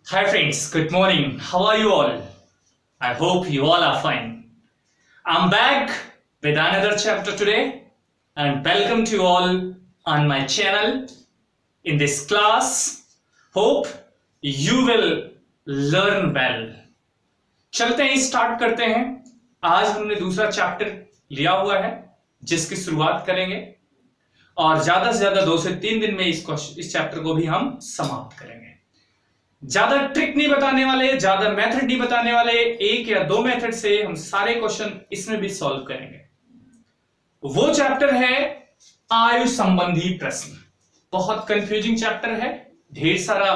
Hi friends, good morning. How are you all? I hope you all are fine. I'm back with another chapter today and welcome to you all on my channel in this class. Hope you will learn well. चलते हैं start करते हैं। आज हमने दूसरा chapter लिया हुआ है जिसकी शुरुआत करेंगे और ज्यादा से ज्यादा 2 से 3 दिन में इस चैप्टर को भी हम समाप्त करेंगे। ज्यादा ट्रिक नहीं बताने वाले, ज्यादा मेथड नहीं बताने वाले, 1 या 2 मेथड से हम सारे क्वेश्चन इसमें भी सॉल्व करेंगे। वो चैप्टर है आयु संबंधी प्रश्न। बहुत कंफ्यूजिंग चैप्टर है। ढेर सारा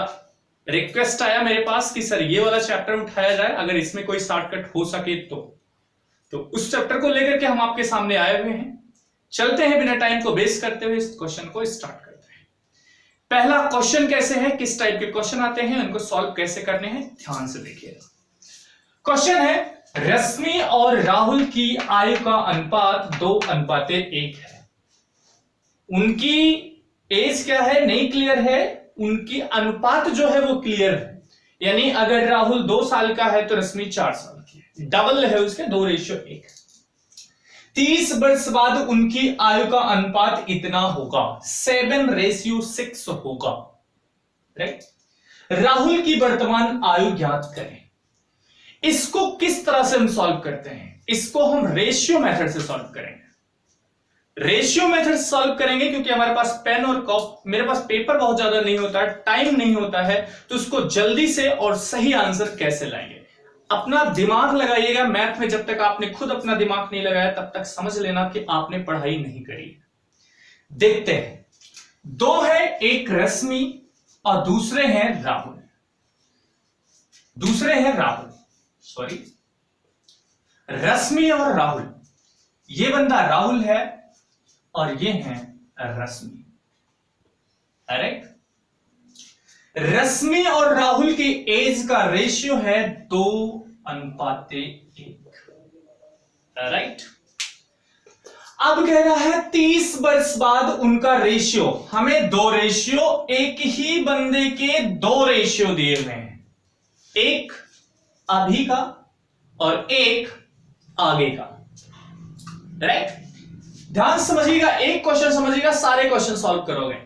रिक्वेस्ट आया मेरे पास कि सर ये वाला चैप्टर उठाया जाए, अगर इसमें कोई शॉर्टकट हो सके तो उस चैप्टर को लेकर के हम आपके सामने आए हुए हैं। चलते हैं बिना टाइम को वेस्ट करते हुए इस क्वेश्चन को स्टार्ट करते हैं। पहला क्वेश्चन कैसे है, किस टाइप के क्वेश्चन आते हैं, उनको सॉल्व कैसे करने हैं, ध्यान से देखिएगा। क्वेश्चन है रश्मि और राहुल की आयु का अनुपात 2:1 है। उनकी एज क्या है नहीं क्लियर है, उनकी अनुपात जो है वो क्लियर है। यानी अगर राहुल 2 साल का है तो रश्मि 4 साल की है, डबल है उसके 2:1। 30 वर्ष बाद उनकी आयु का अनुपात इतना होगा, 7:6 होगा। राइट। राहुल की वर्तमान आयु ज्ञात करें। इसको किस तरह से हम सॉल्व करते हैं? इसको हम रेशियो मेथड से सॉल्व करेंगे। रेशियो मेथड से सॉल्व करेंगे क्योंकि हमारे पास पेन और कॉपी, मेरे पास पेपर बहुत ज्यादा नहीं होता है, टाइम नहीं होता है, तो उसको जल्दी से और सही आंसर कैसे लाएंगे। अपना दिमाग लगाइएगा। मैथ में जब तक आपने खुद अपना दिमाग नहीं लगाया तब तक समझ लेना कि आपने पढ़ाई नहीं करी। देखते हैं, 2 है, एक रश्मि और दूसरे हैं राहुल। रश्मि और राहुल। ये बंदा राहुल है और ये है रश्मि। राइट। रश्मि और राहुल की एज का रेशियो है 2:1। राइट। अब कह रहा है 30 वर्ष बाद उनका रेशियो। हमें 2 रेशियो, एक ही बंदे के 2 रेशियो दिए हुए हैं, एक अभी का और एक आगे का। राइट। ध्यान समझिएगा, एक क्वेश्चन समझिएगा, सारे क्वेश्चन सॉल्व करोगे।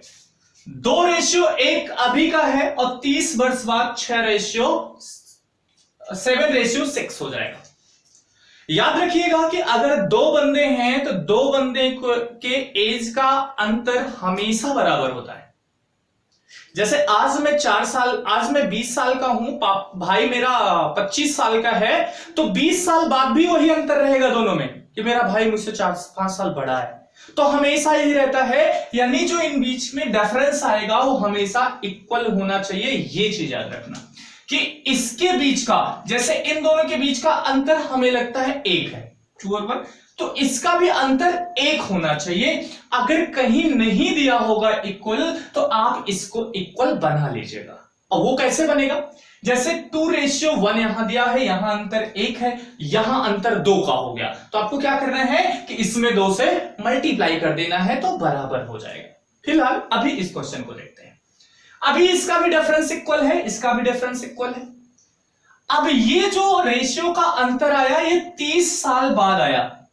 2 रेशियो, एक अभी का है और 30 वर्ष बाद 7:6 हो जाएगा। याद रखिएगा कि अगर 2 बंदे हैं तो 2 बंदे के एज का अंतर हमेशा बराबर होता है। जैसे आज मैं 20 साल का हूं, भाई मेरा 25 साल का है, तो 20 साल बाद भी वही अंतर रहेगा दोनों में कि मेरा भाई मुझसे 4-5 साल बड़ा है। तो हमेशा यही रहता है, यानी जो इन बीच में डिफरेंस आएगा वो हमेशा इक्वल होना चाहिए। ये चीज याद रखना कि इसके बीच का, जैसे इन दोनों के बीच का अंतर हमें लगता है 1 है, 2 और 1, तो इसका भी अंतर 1 होना चाहिए। अगर कहीं नहीं दिया होगा इक्वल तो आप इसको इक्वल बना लीजिएगा। और वो कैसे बनेगा? जैसे 2:1 यहां दिया है, यहां अंतर 1 है, यहां अंतर 2 का हो गया, तो आपको क्या करना है कि इसमें 2 से मल्टीप्लाई कर देना है तो बराबर हो जाएगा। फिलहाल अभी इस क्वेश्चन को देखते हैं। अभी इसका भी डिफरेंस इक्वल है, इसका भी डिफरेंस इक्वल है। अब ये जो रेशियो का अंतर आया ये 30 साल बाद आया,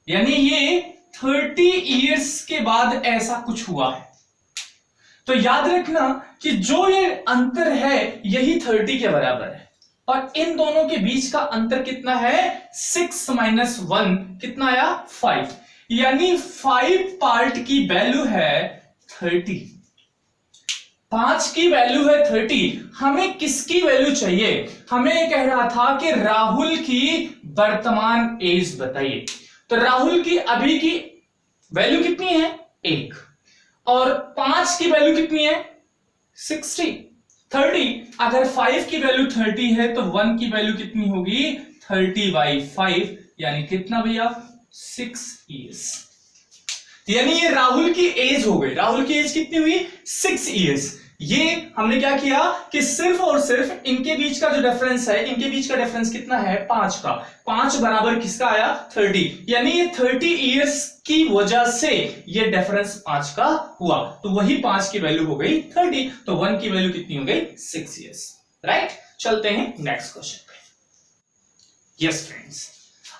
यानी ये 30 इयर्स के बाद ऐसा कुछ हुआ है। तो याद रखना कि जो ये अंतर है यही 30 के बराबर है और इन दोनों के बीच का अंतर कितना है? 6 - 1 कितना आया? 5। यानी 5 पार्ट की वैल्यू है 30, 5 की वैल्यू है 30। हमें किसकी वैल्यू चाहिए? हमें कह रहा था कि राहुल की वर्तमान एज बताइए। तो राहुल की अभी की वैल्यू कितनी है? 1, और 5 की वैल्यू कितनी है? 30। अगर 5 की वैल्यू 30 है तो 1 की वैल्यू कितनी होगी? 30/5, यानी कितना भैया? 6 इयर्स। यानी ये राहुल की एज हो गई। राहुल की एज कितनी हुई? 6 इयर्स। ये हमने क्या किया कि सिर्फ और सिर्फ इनके बीच का जो डिफरेंस है, इनके बीच का डिफरेंस कितना है 5 का, 5 बराबर किसका आया 30, यानी ये 30 इयर्स की वजह से ये डिफरेंस 5 का हुआ, तो वही 5 की वैल्यू हो गई 30, तो 1 की वैल्यू कितनी हो गई 6 इयर्स, राइट। चलते हैं नेक्स्ट क्वेश्चन पे। यस फ्रेंड्स,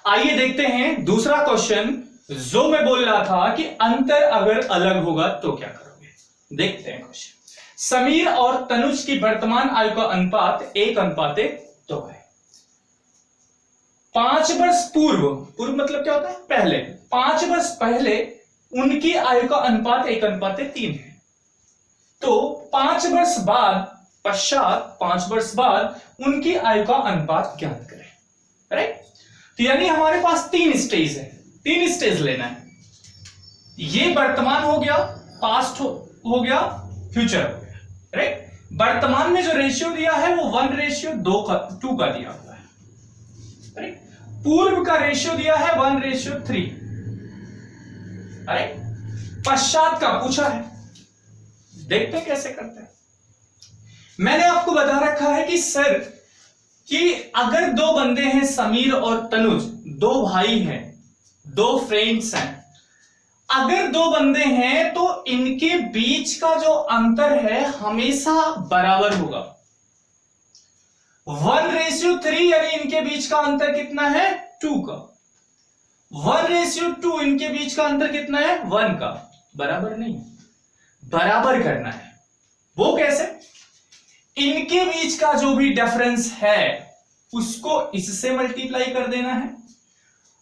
आइए देखते हैं दूसरा क्वेश्चन जो मैं बोल रहा था कि अंतर अगर अलग होगा तो क्या करोगे। देखते हैं क्वेश्चन। समीर और तनुज की वर्तमान आयु का अनुपात 1:2 है। 5 वर्ष पूर्व मतलब क्या होता है पहले, 5 वर्ष पहले उनकी आयु का अनुपात 1:3 है। तो 5 वर्ष बाद पश्चात 5 वर्ष बाद उनकी आयु का अनुपात ज्ञात करें, राइट। तो यानी हमारे पास 3 स्टेज है, 3 स्टेज लेना है। ये वर्तमान हो गया, पास्ट हो गया, फ्यूचर हो गया, राइट। वर्तमान में जो रेशियो दिया है वो 1:2 का दिया हुआ है, राइट। पूर्व का रेशियो दिया है 1:3, राइट। पश्चात का पूछा है, देखते हैं कैसे करते हैं। मैंने आपको बता रखा है कि सर कि अगर 2 बंदे हैं समीर और तनुज, 2 भाई हैं, 2 फ्रेंड्स हैं, अगर 2 बंदे हैं तो इनके बीच का जो अंतर है हमेशा बराबर होगा। 1:3 यानी इनके बीच का अंतर कितना है 2 का, 1:2 इनके बीच का अंतर कितना है 1 का, बराबर नहीं, बराबर करना है। वो कैसे, इनके बीच का जो भी डिफरेंस है उसको इससे मल्टीप्लाई कर देना है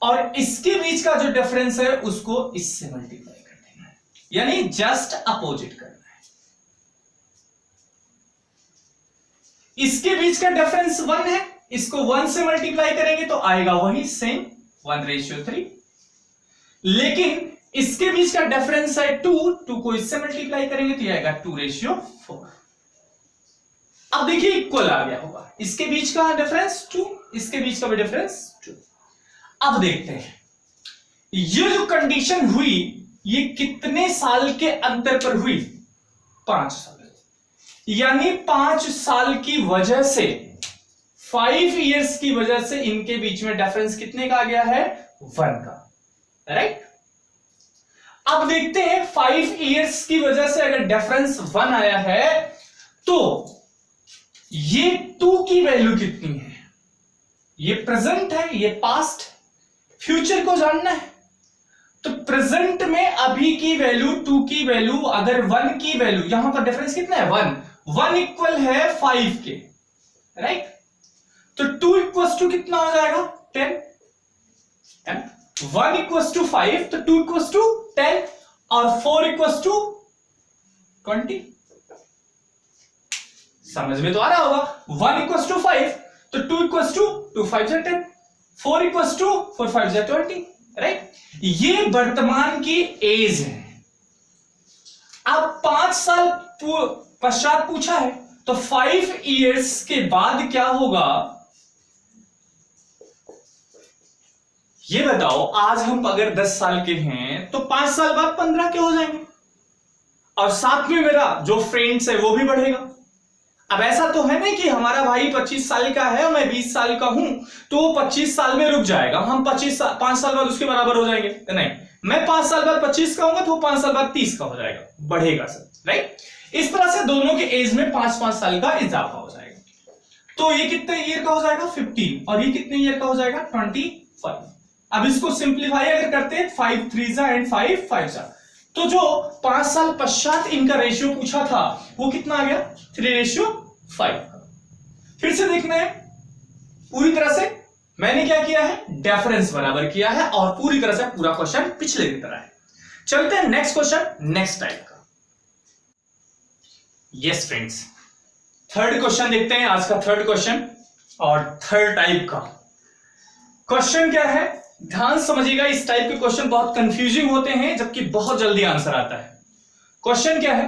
और इसके बीच का जो डिफरेंस है उसको इससे मल्टीप्लाई कर देना है, यानी जस्ट अपोजिट करना है। इसके बीच का डिफरेंस 1 है, इसको 1 से मल्टीप्लाई करेंगे तो आएगा वही सेम 1:3, लेकिन इसके बीच का डिफरेंस है 2 को इससे मल्टीप्लाई करेंगे तो आएगा 2:4। अब देखिए इक्वल आ गया होगा, इसके बीच का डिफरेंस 2, इसके बीच का भी डिफरेंस 2। अब देखते हैं ये जो कंडीशन हुई ये कितने साल के अंतर पर हुई, 5 साल, यानी 5 साल की वजह से 5 इयर्स की वजह से इनके बीच में डिफरेंस कितने का आ गया है 1 का, राइट। अब देखते हैं 5 इयर्स की वजह से अगर डिफरेंस 1 आया है तो ये 2 की वैल्यू कितनी है, ये प्रेजेंट है, ये पास्ट, फ्यूचर को जानना है। तो प्रेजेंट में अभी की वैल्यू 2 की वैल्यू, अगर 1 की वैल्यू, यहां पर डिफरेंस कितना है 1 इक्वल है 5 के, राइट। तो 2 इक्वल्स टू कितना हो जाएगा 10, 1 इक्वल्स टू 5 तो 2 इक्वल्स टू 10 और 4 इक्वल्स टू 20। समझ में तो आ रहा होगा, 1 इक्वल्स टू 5 तो 2 equals to 2 5 10, 4 equals to 4 5 20, right. ये वर्तमान की एज है। अब 5 साल पश्चात पूछा है तो 5 इयर्स के बाद क्या होगा ये बताओ। आज हम अगर 10 साल के हैं तो 5 साल बाद 15 के हो जाएंगे और साथ में मेरा जो फ्रेंड्स है वो भी बढ़ेगा। अब ऐसा तो है नहीं कि हमारा भाई 25 साल का है और मैं 20 साल का हूं तो वो 25 साल में रुक जाएगा, हम 5 साल बाद उसके बराबर हो जाएंगे, नहीं। मैं 5 साल बाद 25 का होगा तो वो 5 साल बाद 30 का हो जाएगा, बढ़ेगा सर, राइट। इस तरह से दोनों के एज में 5-5 साल का इजाफा हो जाएगा। तो ये कितने ईयर का हो जाएगा 15 और ये कितने ईयर का हो जाएगा 25। अब इसको सिंप्लीफाई अगर करते हैं 5 3 एंड 5 5 तो जो 5 साल पश्चात इनका रेशियो पूछा था वो कितना आ गया 3:5। फिर से देखना है पूरी तरह से, मैंने क्या किया है डिफरेंस बराबर किया है और पूरी तरह से पूरा क्वेश्चन पिछले की तरह है। चलते हैं नेक्स्ट क्वेश्चन, नेक्स्ट टाइप का। यस फ्रेंड्स, थर्ड क्वेश्चन देखते हैं, आज का थर्ड क्वेश्चन और थर्ड टाइप का क्वेश्चन क्या है, ध्यान समझिएगा। इस टाइप के क्वेश्चन बहुत कंफ्यूजिंग होते हैं जबकि बहुत जल्दी आंसर आता है। क्वेश्चन क्या है,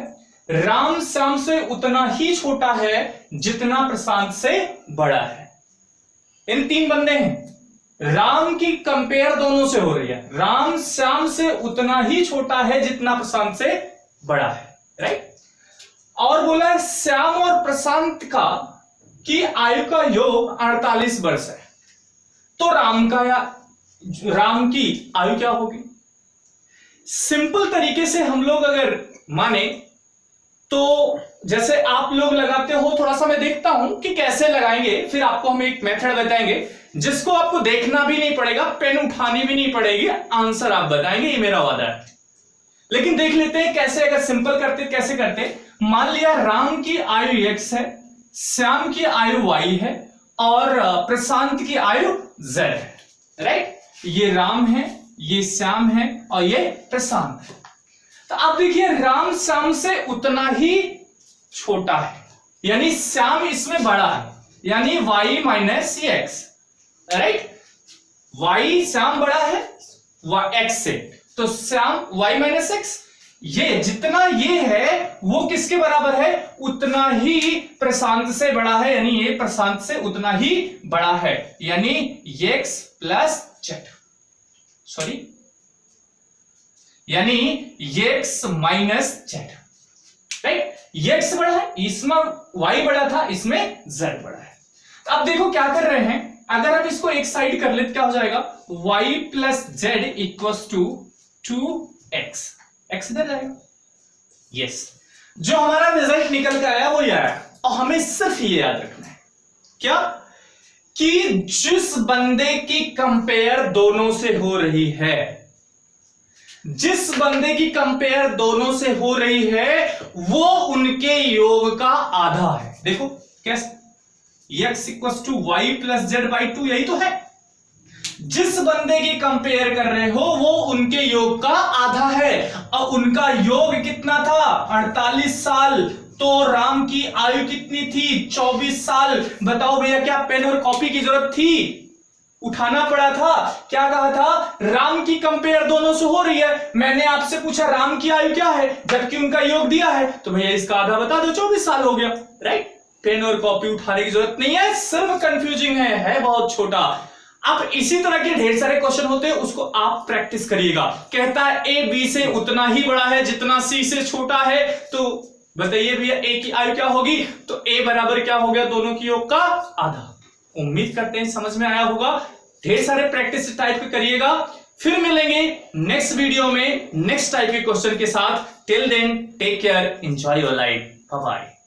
राम श्याम से उतना ही छोटा है जितना प्रशांत से बड़ा है। इन 3 बंदे हैं, राम की कंपेयर दोनों से हो रही है, राम श्याम से उतना ही छोटा है जितना प्रशांत से बड़ा है, राइट। और बोला है श्याम और प्रशांत का की आयु का योग 48 वर्ष है, तो राम की आयु क्या होगी? सिंपल तरीके से हम लोग अगर माने तो जैसे आप लोग लगाते हो, थोड़ा सा मैं देखता हूं कि कैसे लगाएंगे, फिर आपको हम एक मेथड बताएंगे जिसको आपको देखना भी नहीं पड़ेगा, पेन उठानी भी नहीं पड़ेगी, आंसर आप बताएंगे, ये मेरा वादा है। लेकिन देख लेते हैं कैसे, अगर सिंपल करते कैसे करते। मान लिया राम की आयु x है, श्याम की आयु y है और प्रशांत की आयु z है, राइट? ये राम है, ये श्याम है और ये प्रशांत है। तो आप देखिए राम श्याम से उतना ही छोटा है, यानी श्याम इसमें बड़ा है, यानी y minus x, right? y Shyam बड़ा है x से, तो श्याम y माइनस x, ये जितना ये है वो किसके बराबर है? उतना ही प्रशांत से बड़ा है, यानी ये प्रशांत से उतना ही बड़ा है, यानी x प्लस z, सॉरी यानी x minus z, right? x बड़ा है, इसमें y बड़ा था, इसमें z बड़ा है। तो अब देखो क्या कर रहे हैं, अगर हम इसको एक साइड कर लेते क्या हो जाएगा? y plus z equals to 2x, x इधर जाएगा। यस, जो हमारा रिजल्ट निकल कर आया वो ये आया, और हमें सिर्फ ये याद रखना है क्या, कि जिस बंदे की कंपेयर दोनों से हो रही है, जिस बंदे की कंपेयर दोनों से हो रही है वो उनके योग का आधा है। देखो कैसे, x equals to y plus z by 2, यही तो है। जिस बंदे की कंपेयर कर रहे हो वो उनके योग का आधा है, और उनका योग कितना था? 48 साल। तो राम की आयु कितनी थी? 24 साल। बताओ भैया, क्या पेन और कॉपी की जरूरत थी? उठाना पड़ा था। क्या कहा था? राम की कंपेयर दोनों से हो रही है, मैंने आपसे पूछा राम की आयु क्या है, जबकि उनका योग दिया है, तो भैया इसका आधा बता दो, 24 साल हो गया, राइट? पेन और कॉपी उठाने की जरूरत नहीं है, सिर्फ कंफ्यूजिंग है बहुत छोटा। अब इसी तरह के ढेर सारे क्वेश्चन होते हैं, उसको आप प्रैक्टिस करिएगा। कहता है ए बी से उतना ही बड़ा है जितना सी से छोटा है, तो बताइए भैया ए की आयु क्या होगी? तो ए बराबर क्या हो गया? दोनों की योग का आधा। उम्मीद करते हैं समझ में आया होगा। ढेर सारे प्रैक्टिस टाइप के करिएगा। फिर मिलेंगे नेक्स्ट वीडियो में नेक्स्ट टाइप के क्वेश्चन के साथ। Till then take care, enjoy your life, bye bye.